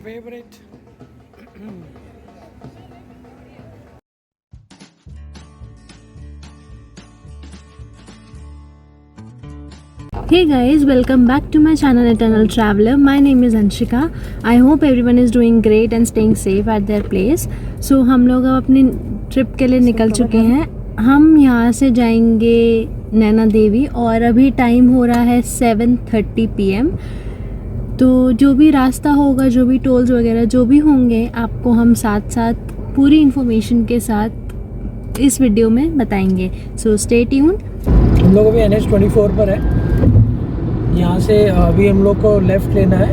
favorite. Hey guys, welcome back to my channel Eternal Traveler. My name is Anshika. I hope everyone is doing great and staying safe at their place. So हम लोग अब अपनी trip के लिए निकल चुके हैं. हम यहाँ से जाएंगे नैना देवी और अभी टाइम हो रहा है 7:30 PM. तो जो भी रास्ता होगा, जो भी टोल्स वगैरह जो भी होंगे, आपको हम साथ साथ पूरी इन्फॉर्मेशन के साथ इस वीडियो में बताएंगे. सो स्टे ट्यून्ड. हम लोग अभी NH24 पर है. यहाँ से अभी हम लोग को लेफ़्ट लेना है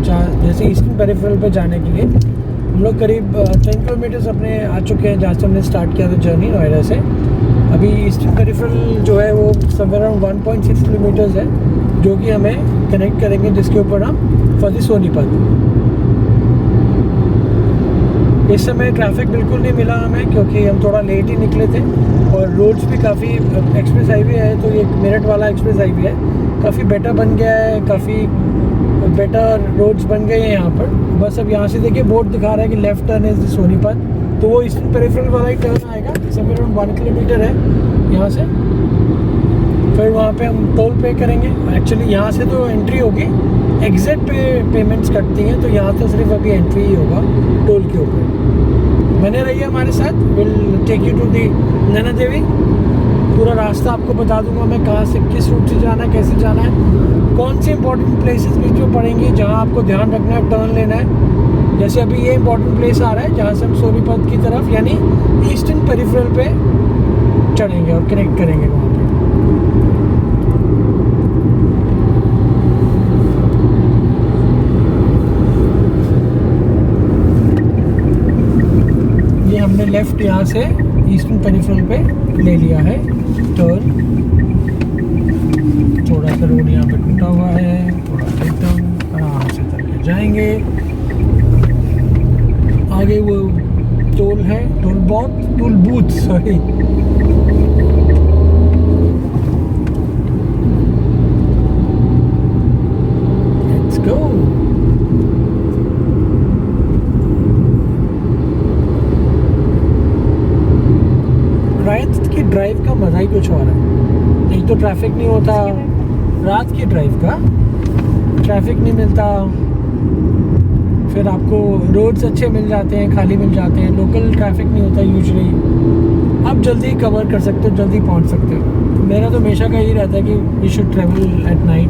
जैसे ईस्टर्न पेरिफेरल पे जाने के लिए. हम लोग करीब 10 किलोमीटर्स अपने आ चुके हैं जहाँ से हमने स्टार्ट किया था जर्नी नोएडा से. अभी ईस्टर्न पेरिफेरल जो है वो समवेयर अराउंड 1.6 किलोमीटर्स है जो कि हमें कनेक्ट करेंगे, जिसके ऊपर हम फर्जी सोनीपत. इस समय ट्रैफिक बिल्कुल नहीं मिला हमें क्योंकि हम थोड़ा लेट ही निकले थे और रोड्स भी काफ़ी एक्सप्रेस हाईवे है, तो ये मेरठ वाला एक्सप्रेस हाईवे है, काफ़ी बेटर बन गया है, काफ़ी बेटर रोड्स बन गए हैं यहाँ पर. बस अब यहाँ से देखिए बोर्ड दिखा रहा है कि लेफ़्ट टर्न इज सोनीपत, तो वो ईस्टर्न पेरिफेरल वाला ही टर्न आएगा. समवेयर अराउंड 1 किलोमीटर है यहाँ से. फिर वहाँ पे हम टोल पे करेंगे. एक्चुअली यहाँ से तो एंट्री होगी, एग्जिट पे पेमेंट्स कटती हैं, तो यहाँ तो सिर्फ अभी एंट्री ही होगा टोल के ऊपर. बने रहिए हमारे साथ. Will take you to the Naina Devi. पूरा रास्ता आपको बता दूंगा मैं कहाँ से किस रूट से जाना है, कैसे जाना है, कौन से इंपॉर्टेंट प्लेसेस बीच में पड़ेंगी जहाँ आपको ध्यान रखना है, टर्न लेना है. जैसे अभी ये इंपॉर्टेंट प्लेस आ रहा है जहाँ से हम सोनीपत की तरफ यानी ईस्टर्न पेरिफेरल पे चढ़ेंगे और कनेक्ट करेंगे वहाँ पे. ये हमने लेफ्ट यहाँ से ईस्टर्न पेरिफेरल पे ले लिया है टर्न. थोड़ा सा रोड यहाँ पे टूटा हुआ है, थोड़ा एकदम आराम से करके जाएंगे. आगे वो टोल है, toll booth sorry. Let's go. रात की ड्राइव का मज़ा ही कुछ और है. एक तो ट्रैफिक नहीं होता, रात की ड्राइव का ट्रैफिक नहीं मिलता, फिर आपको रोड्स अच्छे मिल जाते हैं, खाली मिल जाते हैं, लोकल ट्रैफिक नहीं होता यूजुअली. आप जल्दी कवर कर सकते हो, जल्दी पहुंच सकते हो. मेरा तो हमेशा का ही रहता है कि we should travel at night,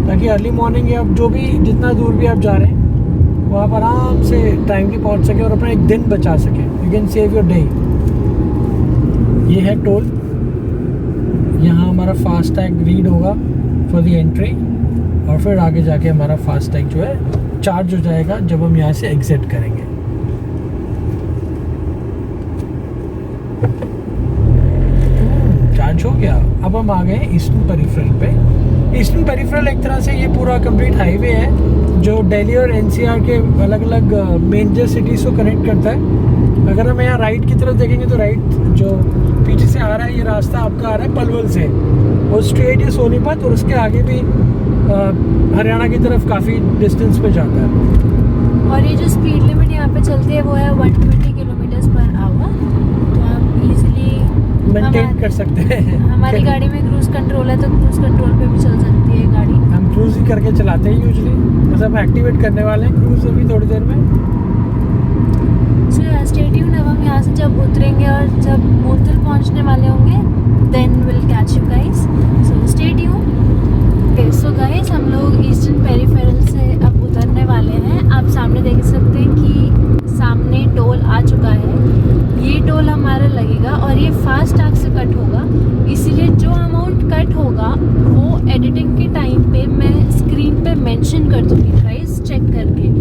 ताकि अर्ली मॉर्निंग या जो भी जितना दूर भी आप जा रहे हैं वहाँ पर आराम से टाइमली पहुँच सके और अपना एक दिन बचा सके. You can save your day. ये है टोल. यहाँ हमारा फास्ट टैग रीड होगा फॉर द एंट्री और फिर आगे जाके हमारा फास्ट टैग जो है चार्ज हो जाएगा जब हम यहाँ से एग्जिट करेंगे. चार्ज हो गया. अब हम आ गए ईस्टर्न पेरिफेरल पे. ईस्टर्न पेरिफेरल एक तरह से ये पूरा कंप्लीट हाईवे है जो दिल्ली और NCR के अलग अलग मेजर सिटीज़ को कनेक्ट करता है. अगर हम यहाँ राइट की तरफ देखेंगे तो राइट जो पीछे से आ रहा है ये रास्ता आपका आ रहा है पलवल से और स्ट्रेट ये सोनीपत और उसके आगे भी हरियाणा की तरफ काफ़ी डिस्टेंस पे जाता है. और ये जो स्पीड लिमिट यहाँ पे चलती है वो है 120 किलोमीटर पर आवर. तो आप इजीली मेंटेन कर सकते हैं. हमारी गाड़ी में क्रूज कंट्रोल है तो क्रूज कंट्रोल पे भी चल सकती है गाड़ी. हम क्रूज ही करके चलाते हैं यूजुअली, बस हम एक्टिवेट करने वाले हैं क्रूज अभी थोड़ी देर में. सो स्टे ट्यून्ड. अब हम यहाँ से जब उतरेंगे और जब मूर्तिल पहुँचने वाले होंगे then will catch you guys. So stay tuned. Okay so guys, हम लोग ईस्टर्न पेरिफेरल से अब उतरने वाले हैं. आप सामने देख सकते हैं कि सामने टोल आ चुका है. ये टोल हमारा लगेगा और ये फास्ट टैग से कट होगा, इसीलिए जो अमाउंट कट होगा वो एडिटिंग के टाइम पे मैं स्क्रीन पे मेंशन कर दूँगी गाइस, चेक करके.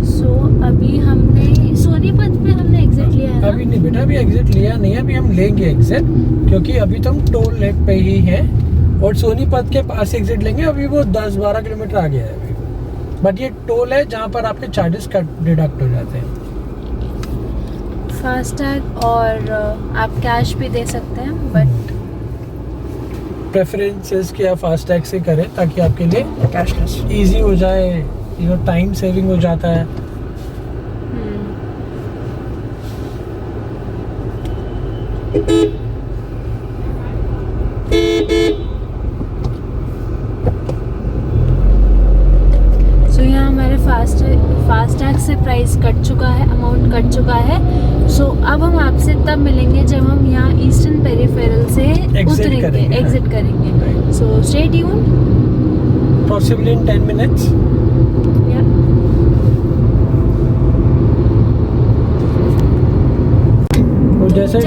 सो अभी हमने सोनीपत पे हमने एग्जिट लिया है. अभी नहीं बेटा, अभी एग्जिट लिया नहीं है. अभी हम लेंगे एग्जिट क्योंकि अभी तो हम टोल लेक पे ही हैं और सोनीपत के पास एग्जिट लेंगे. अभी वो 10-12 किलोमीटर आगे है अभी. बट ये टोल है जहाँ पर आपके चार्जेस कट डिडक्ट हो जाते हैं. फास्टैग और आप कैश भी दे सकते हैं, बट प्रेफरेंसेस क्या फास्ट टैग से करें ताकि आपके लिए कैशलेस इजी हो जाए. टाइम सेविंग हो जाता है. सो यहाँ हमारे फास्टैग से प्राइस कट चुका है, अमाउंट कट चुका है। सो अब हम आपसे तब मिलेंगे जब हम यहाँ ईस्टर्न पेरिफेरल से उतरेंगे, एग्जिट करेंगे। सो स्टे ट्यून, पॉसिबली इन 10 मिनट्स। जैसे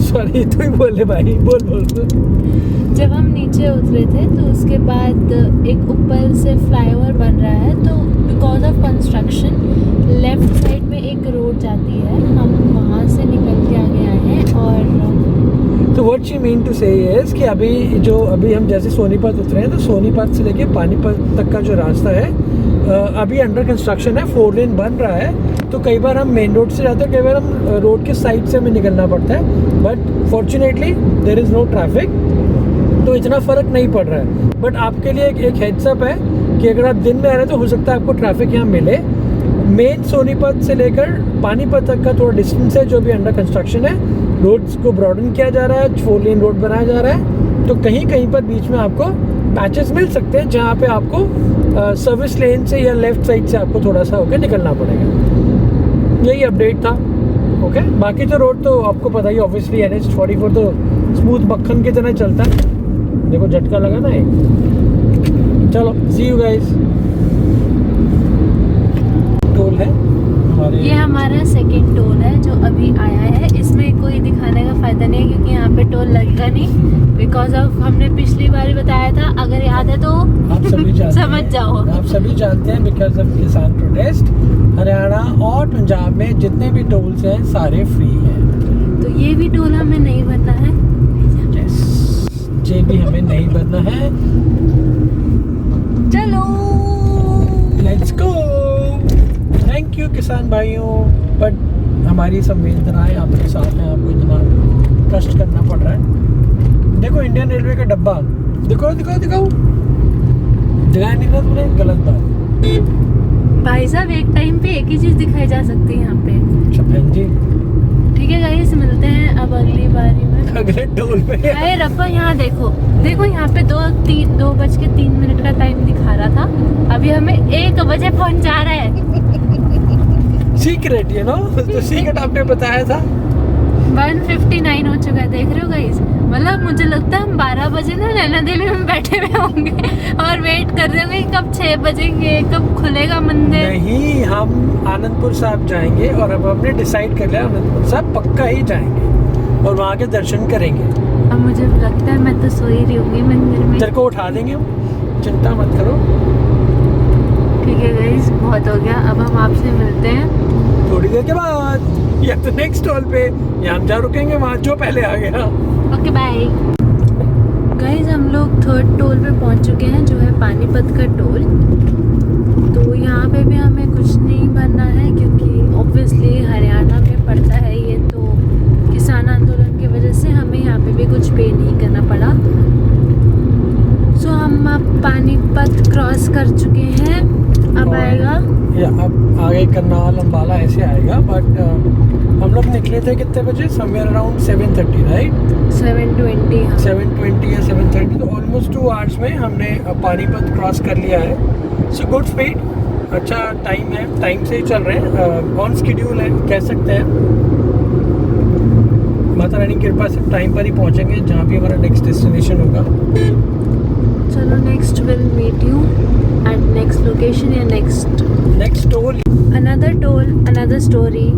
सॉरी तू ही बोले भाई, बोल। जब हम नीचे उतरे थे तो उसके बाद एक ऊपर से फ्लाईओवर बन रहा है, तो because of construction left side में एक रोड जाती है, हम वहाँ से निकल के आगे आए हैं। और तो व्हाट शी मीन टू से इज कि अभी हम जैसे सोनीपत उतरे हैं, तो सोनीपत से लेके पानीपत तक का जो रास्ता है अभी अंडर कंस्ट्रक्शन है, 4 लेन बन रहा है। तो कई बार हम मेन रोड से जाते हैं, कई बार हम रोड के साइड से हमें निकलना पड़ता है, but fortunately there is no traffic, तो इतना फ़र्क नहीं पड़ रहा है। बट आपके लिए एक हेड्सअप है कि अगर आप दिन में आ रहे हैं तो हो सकता है आपको ट्रैफिक यहाँ मिले। मेन सोनीपत से लेकर पानीपत तक का थोड़ा डिस्टेंस है जो भी अंडर कंस्ट्रक्शन है, रोड्स को ब्रॉडन किया जा रहा है, 4 लेन रोड बनाया जा रहा है। तो कहीं कहीं पर बीच में आपको पैचेस मिल सकते हैं जहाँ पे आपको सर्विस लेन से या लेफ्ट साइड से आपको थोड़ा सा होकर निकलना पड़ेगा। यही अपडेट था। ओके, बाकी तो रोड तो आपको पता ही, ऑब्वियसली NH44 तो स्मूथ मक्खन की तरह चलता है। देखो झटका लगा ना एक। चलो सी यू गाइस। टोल है हमारे, ये हमारा सेकंड टोल है जो अभी आया है। इसमें कोई दिखाने का फायदा नहीं है क्योंकि यहाँ पे टोल लगेगा नहीं, बिकॉज ऑफ हमने पिछली बार ही बताया था। अगर याद है तो आप सभी जानते समझ जाओ, आप सभी जानते हैं, बिकॉज ऑफ किसान प्रोटेस्ट हरियाणा और पंजाब में जितने भी टोल्स हैं सारे फ्री हैं। तो ये भी टोल हमें नहीं भरना है। ये भी हमें नहीं भरना है। चलो लेट्स गो। थैंक यू किसान भाइयों, बट हमारी संवेदनाएं आपके साथ हैं, आपको इतना कष्ट करना पड़ रहा है। देखो इंडियन रेलवे का डब्बा, दिखाओ दिखाओ दिखाओ, दिखाया नहीं था तुमने, गलत बात। भाई साहब एक टाइम पे एक ही चीज दिखाई जा सकती है यहाँ पे। अच्छा बहन जी, ठीक है गाइस, मिलते हैं अब अगली बारी में अगले टोल पे। अरे रब्बा यहाँ देखो यहाँ पे 2:03 का टाइम दिखा रहा था, अभी हमें 1 बजे पहुँचा रहा है। सीक्रेट यू नो, तो सीक्रेट आपने बताया था। 1:59 हो चुका है, देख रहे हो गाइस। मतलब मुझे लगता है हम 12 बजे ना नैना देवी में बैठे हुए होंगे और वेट कर रहे होंगे कब 6 बजेंगे, कब खुलेगा मंदिर। नहीं, हम आनंदपुर साहब जाएंगे और अब हमने डिसाइड कर लिया आनंदपुर साहब पक्का ही जाएंगे और वहाँ के दर्शन करेंगे। अब मुझे लगता है मैं तो सो ही रही होंगी मंदिर में। तेरे को उठा देंगे हम, चिंता मत करो। ठीक है गाइस, बहुत हो गया, अब हम आपसे मिलते हैं थोड़ी देर के बाद या तो नेक्स्ट टोल पे, या हम जहाँ रुकेंगे वहाँ जो पहले आ गया। Okay bye guys. हम लोग 3rd टोल पे पहुंच चुके हैं जो है पानीपत का टोल। तो यहाँ पे भी हमें कुछ नहीं भरना है क्योंकि ऑब्वियसली हरियाणा में पड़ता है ये, तो किसान आंदोलन की वजह से हमें यहाँ पे भी कुछ पे नहीं करना पड़ा। सो हम अब पानीपत क्रॉस कर चुके हैं, अब आएगा या अब आगे करनाल अम्बाला ऐसे आएगा। बट हम लोग निकले थे कितने बजे, समवेयर अराउंड 7:30 राइट, 7:20 हाँ। 7:20 या 7:30, तो ऑलमोस्ट 2 आवर्स में हमने पानीपत क्रॉस कर लिया है। सो गुड स्पीड, अच्छा टाइम है, टाइम से ही चल रहे हैं, ऑन स्केड्यूल है कह सकते हैं। माता रानी की कृपा से टाइम पर ही पहुंचेंगे जहाँ भी हमारा नेक्स्ट डेस्टिनेशन होगा। चलो next will meet you at next location या नेक्स्ट टोल। Another story.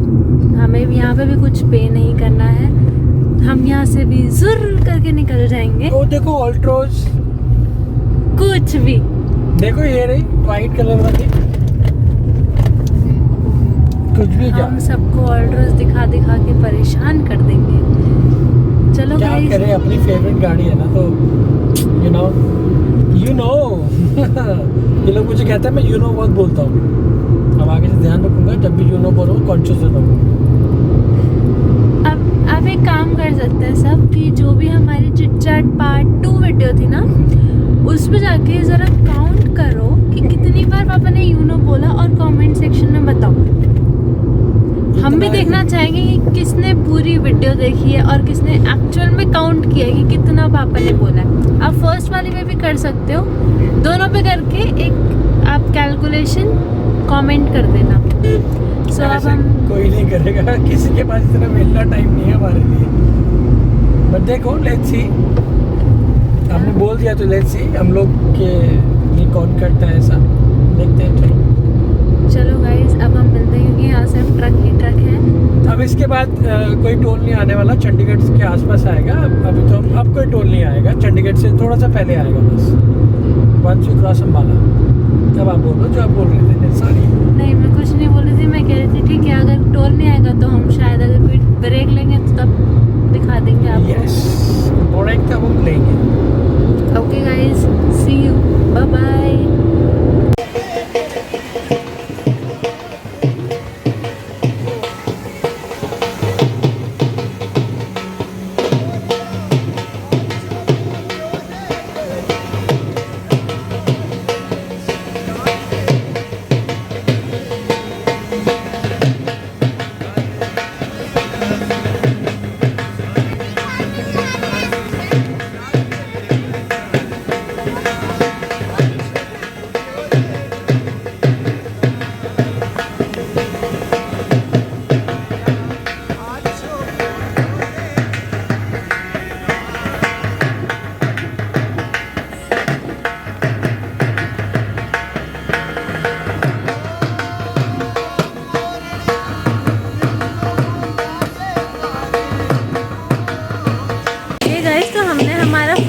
हमें भी यहाँ पे भी कुछ पे नहीं करना है, हम यहाँ से भी जुर्र करके निकल जाएंगे। ओ देखो ऑल्ट्रोज, कुछ भी देखो ये रही वाइट कलर वाली, कुछ भी क्या, हम सबको ऑल्ट्रोज दिखा दिखा के परेशान कर देंगे। चलो क्या गाइस, करें, अपनी फेवरेट गाड़ी है ना, तो यू नो ये लोग मुझे कहते हैं मैं बहुत बोलता हूँ। अब आगे से ध्यान रखूंगा, जब भी बोलो कॉन्शियस रहूँगा। अब एक काम कर सकते हैं सब कि जो भी हमारी चिट चैट पार्ट 2 वीडियो थी ना, उस पे जाके ज़रा काउंट करो कि कितनी बार पापा ने बोला और कमेंट सेक्शन में बताओ। हम भी देखना चाहेंगे कि किसने पूरी वीडियो देखी है और किसने एक्चुअल में काउंट किया है कि कितना पापा ने बोला है। आप फर्स्ट वाली में भी कर सकते हो, दोनों पे करके एक आप कैलकुलेशन कमेंट कर देना। सो अब हम कोई नहीं करेगा, किसी के पास इतना मिलना टाइम नहीं है हमारे लिए। बट देखो, लेट्स सी, हमने बोल दिया तो लेट्स सी हम लोग के ये कौन करता है ऐसा, देखते हैं। चलो गाइस, अब हम मिलते हैं क्योंकि यहाँ से ट्रक ही ट्रक है। अब इसके बाद कोई टोल नहीं आने वाला, चंडीगढ़ के आसपास आएगा। अभी तो अब कोई टोल नहीं आएगा, चंडीगढ़ से थोड़ा सा पहले आएगा बस, वंस यू क्रॉस अम्बाला। तब आप बोलो जो आप बोल रहे थे। सारी नहीं, मैं कुछ नहीं बोल रही थी, मैं कह रही थी ठीक है, अगर टोल नहीं आएगा तो हम शायद अगर कोई ब्रेक लेंगे तो तब दिखा देंगे आपको। यस, ब्रेक तब हम लेंगे। Okay guys, see you, bye bye.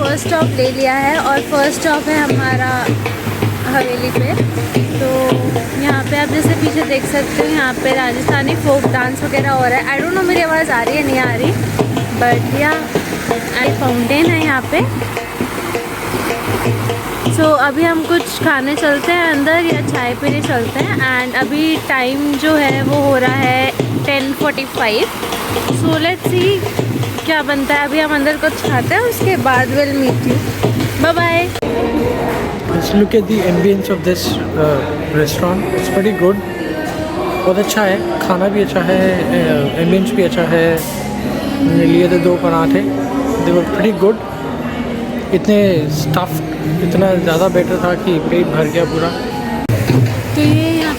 First stop ले लिया है और फर्स्ट स्टॉप है हमारा हवेली पे। तो यहाँ पे आप जैसे पीछे देख सकते हो, यहाँ पे राजस्थानी फोक डांस वगैरह हो रहा है। आई डोंट नो मेरी आवाज़ आ रही है नहीं आ रही, बट या फाउंटेन है यहाँ पे। सो अभी हम कुछ खाने चलते हैं अंदर या चाय पीने चलते हैं। एंड अभी टाइम जो है वो हो रहा है 10:45। सो लेट्स सी क्या बनता है। अभी हम अंदर कुछ खाते हैं, उसके बाद will meet you. Bye bye. Let's look at the ambience of this restaurant. It's pretty good. बहुत अच्छा है, खाना भी अच्छा है, एम्बियंस भी अच्छा है। मैंने लिए थे 2 पराठे, they were pretty good. इतने स्टफ इतना ज़्यादा बेटर था कि पेट भर गया पूरा। तो ये यहाँ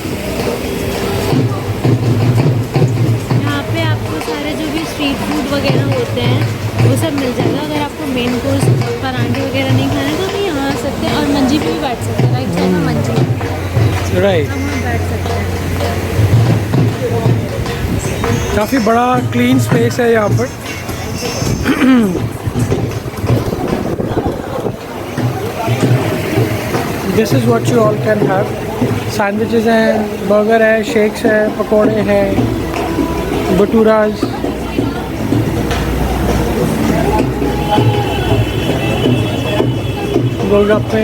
पे आपको सारे जो भी स्ट्रीट फूड वगैरह होते हैं वो सब मिल जाएगा। अगर आपको मेन कोर्स पराठे वगैरह नहीं खाने तो भी यहाँ आ सकते हैं। और मंजी पे भी बैठ सकते हैं, राइट साइड में मंजी, राइट, हम वहाँ बैठ सकते हैं। काफ़ी बड़ा क्लीन स्पेस है यहाँ पर। This is what you all can have. Sandwiches हैं, बर्गर है, शेक्स है, पकौड़े हैं, भटूराज, गोलगप्पे।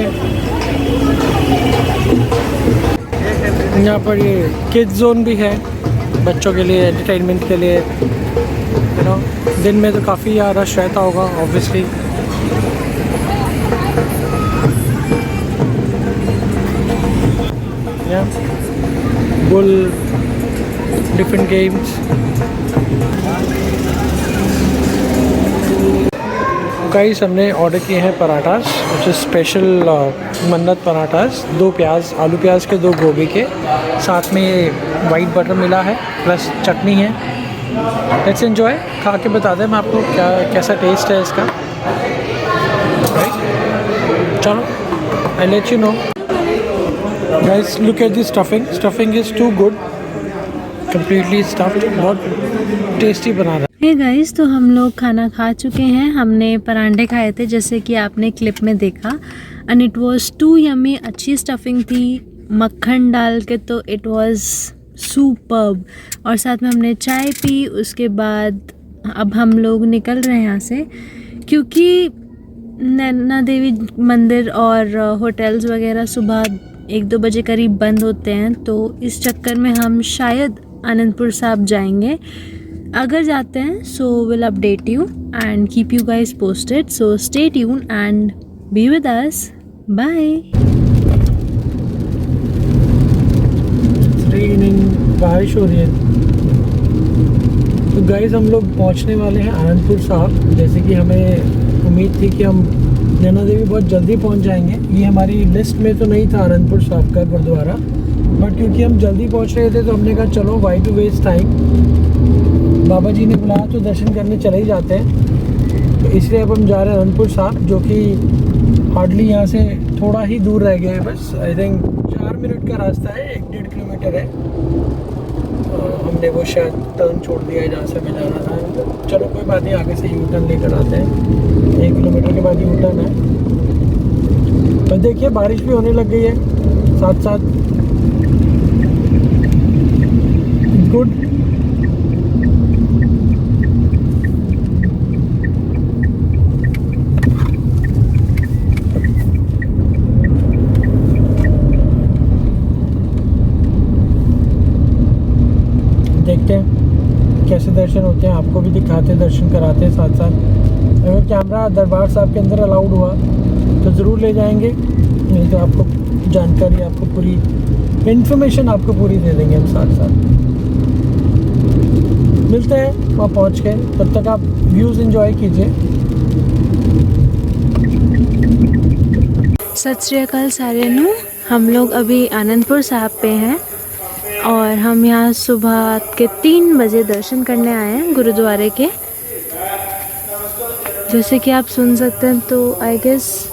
यहाँ पर ये किड्स जोन भी है, बच्चों के लिए एंटरटेनमेंट के लिए। यू नो, दिन में तो काफ़ी यहाँ रश रहता होगा obviously. Bull, different games. Guys, हमने ऑर्डर किए हैं पराठास, which is स्पेशल मन्नत पराठास। 2 प्याज, आलू प्याज के, 2 गोभी के, साथ में वाइट बटर मिला है, प्लस चटनी है। Let's enjoy. खा के बता दें मैं आपको क्या कैसा टेस्ट है इसका। चलो, I let you know. Guys, look at the stuffing. Stuffing is too good, completely stuffed, बहुत टेस्टी बना रहा है। हे गाइस, तो हम लोग खाना खा चुके हैं। हमने परांठे खाए थे जैसे कि आपने क्लिप में देखा, and it was too yummy. अच्छी स्टफिंग थी, मक्खन डाल के, तो इट वाज सुपर्ब। और साथ में हमने चाय पी। उसके बाद अब हम लोग निकल रहे हैं यहाँ से, क्योंकि नैना देवी मंदिर और होटल्स वगैरह सुबह 1-2 बजे करीब बंद होते हैं। तो इस चक्कर में हम शायद आनंदपुर साहिब जाएंगे। अगर जाते हैं so will update you and keep you guys posted. So stay tune and be with us. Bye. बारिश हो रही है। तो गाइस हम लोग पहुंचने वाले हैं आनंदपुर साहिब। जैसे कि हमें उम्मीद थी कि हम नैना देवी बहुत जल्दी पहुंच जाएंगे। ये हमारी लिस्ट में तो नहीं था आनंदपुर साहिब का गुरुद्वारा, बट क्योंकि हम जल्दी पहुंच रहे थे तो हमने कहा चलो वाई टू वेस्ट टाइम, बाबा जी ने बुलाया तो दर्शन करने चले ही जाते हैं। तो इसलिए अब हम जा रहे हैं आनंदपुर साहिब, जो कि हार्डली यहाँ से थोड़ा ही दूर रह गया है, बस आई थिंक 4 मिनट का रास्ता है, 1-1.5 किलोमीटर है। हमने वो शायद टर्न छोड़ दिया है जहाँ से हमें जाना था। तो चलो कोई बात नहीं, आगे से यू टर्न लेकर आते हैं। 1 किलोमीटर के बाद यू टर्न है। और देखिए बारिश भी होने लग गई है साथ साथ। गुड। देखते हैं कैसे दर्शन होते हैं, आपको भी दिखाते हैं, दर्शन कराते हैं साथ साथ। अगर कैमरा दरबार साहब के अंदर अलाउड हुआ तो ज़रूर ले जाएंगे, नहीं तो आपको जानकारी, आपको पूरी इन्फॉर्मेशन आपको पूरी दे देंगे हम साथ साथ। मिलते हैं वहाँ पहुँच के, तब तक आप व्यूज़ एंजॉय कीजिए। सत श्री अकाल सारे नू। हम लोग अभी आनंदपुर साहिब पे हैं और हम यहाँ सुबह के 3 बजे दर्शन करने आए हैं गुरुद्वारे के। जैसे कि आप सुन सकते हैं तो आई गेस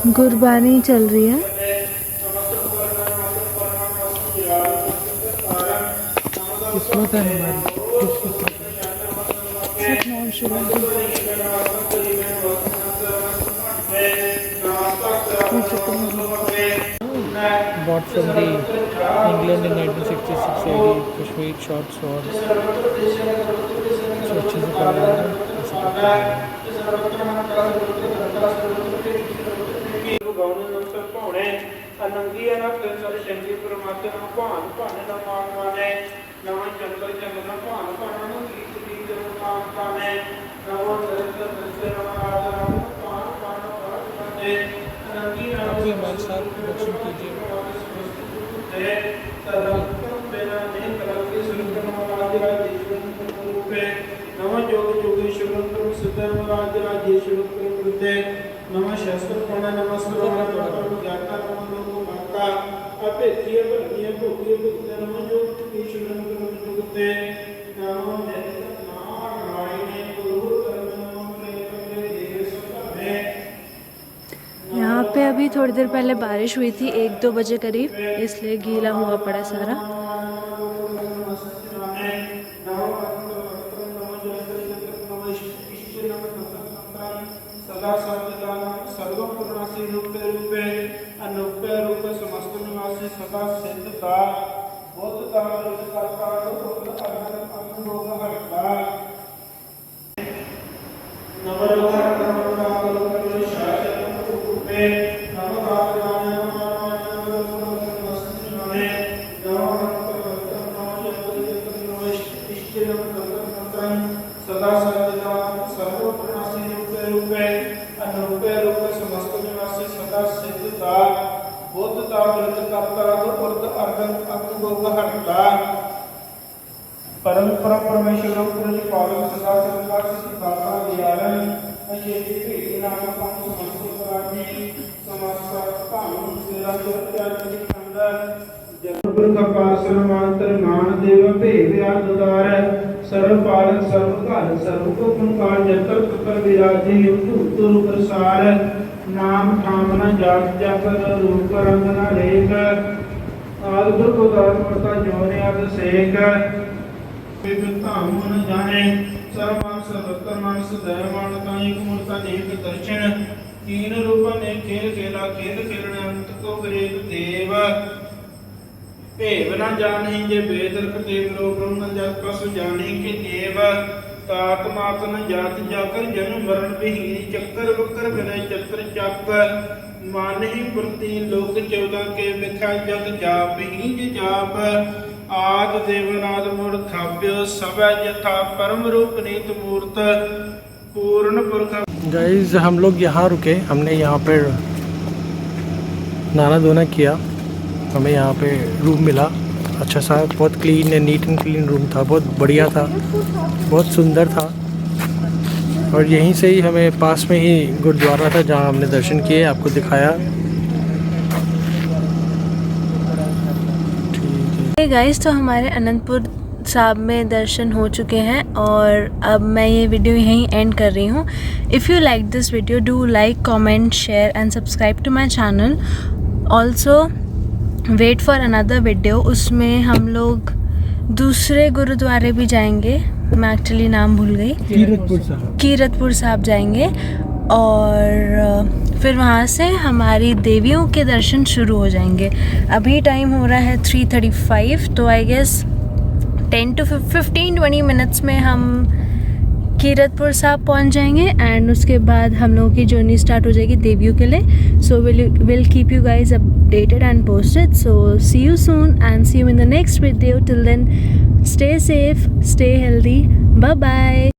गुरबानी चल रही है। किस्मत है हमारी। Bought from the England in 1966 AD, Kashmir short swords. So अच्छे से कर रहा है। अनंगी अनक सर शंकी परमात्मा न भान भान न मान माने नमः चंद्र चंद्र न भान भान न गीत गीत न मान माने नमः नरेंद्र नरेंद्र नमः आदर न भान भान भान माने अनंगी अनक हमारे साथ दर्शन कीजिए। तदंतम बिना ने कलंकी सुरतम राजराज देशवंत रूपे नमः जोग जोगेश्वर परम सिद्धम राजराजेश्वर परम कृते नमः शास्त्र प्रण नमस्कार नमः ज्ञाता नमः लोक माता अपेक्षिय बलिय भोगिय भक्त नमः जोग ईश्वर परम जुगते नमः नित्य नारायण गुरु कर्म नमः प्रेम देव सब यहाँ पे अभी थोड़ी देर पहले बारिश हुई थी 1-2 बजे करीब, इसलिए गीला हुआ पड़ा सारा। सदा सर्वपूर्णासी रूपे रूपे अनुपे रूप समस्त निवासी सदा सिद्धता बोधता करता अनुभव हरता परंपरा परमेश्वर पुरुष पालन सदा सर्वदा सिद्धाता दियालन अशेषी भेटी नाम कम समस्त पराजी समस्त कानून सेरा चर्चा अंदर जगत का पासन मांतर मान देव भेद आदुदार सर्व पालन सर्व काल सर्व को पुकार जतर ततर विराजे युक्त रूप प्रसार नाम ठाम न जात जाकर रूप रंग न लेख आदि को दान करता जोने आद सेक धाम न जाने सर्वमान सर्वत्र मानस दयावान का एक मूर्ता एक दर्शन तीन रूप ने खेल खेला खेल खेलने अंत को विरेक देव भेव न जाने जे वेद देव लो ब्रह्म जग पसु जाने के देव तात मात न जात जाकर जन्म मरण विहीन चक्कर वक्र विनय चक्र चक्र मान ही प्रति लोक 14 के मिथ्या जग जाप ही जाप आद देवनाद मूर्त थाप्य सवै यथा परम रूप नीत मूर्त पूर्ण पुरख। गाइस हम लोग यहाँ रुके, हमने यहाँ पर नहाना धोना किया, हमें यहाँ पे रूम मिला अच्छा सा, बहुत क्लीन है, नीट एंड क्लीन रूम था, बहुत बढ़िया था, बहुत सुंदर था। और यहीं से ही हमें पास में ही गुरुद्वारा था जहाँ हमने दर्शन किए, आपको दिखाया। गाइस, तो हमारे अनंतपुर साहब में दर्शन हो चुके हैं और अब मैं ये वीडियो यहीं एंड कर रही हूँ। If you like this video, do like, comment, share and subscribe to my channel. Also wait for another video, उसमें हम लोग दूसरे गुरुद्वारे भी जाएंगे। मैं एक्चुअली नाम भूल गई, कीरतपुर साहब जाएंगे और फिर वहाँ से हमारी देवियों के दर्शन शुरू हो जाएंगे। अभी टाइम हो रहा है 3:35, तो आई गेस 10 to 15-20 मिनट्स में हम कीरतपुर साहब पहुँच जाएंगे एंड उसके बाद हम लोगों की जर्नी स्टार्ट हो जाएगी देवियों के लिए। So will keep you guys updated and posted. So see you soon and see you in the next video. Till then, stay safe, stay healthy, bye bye.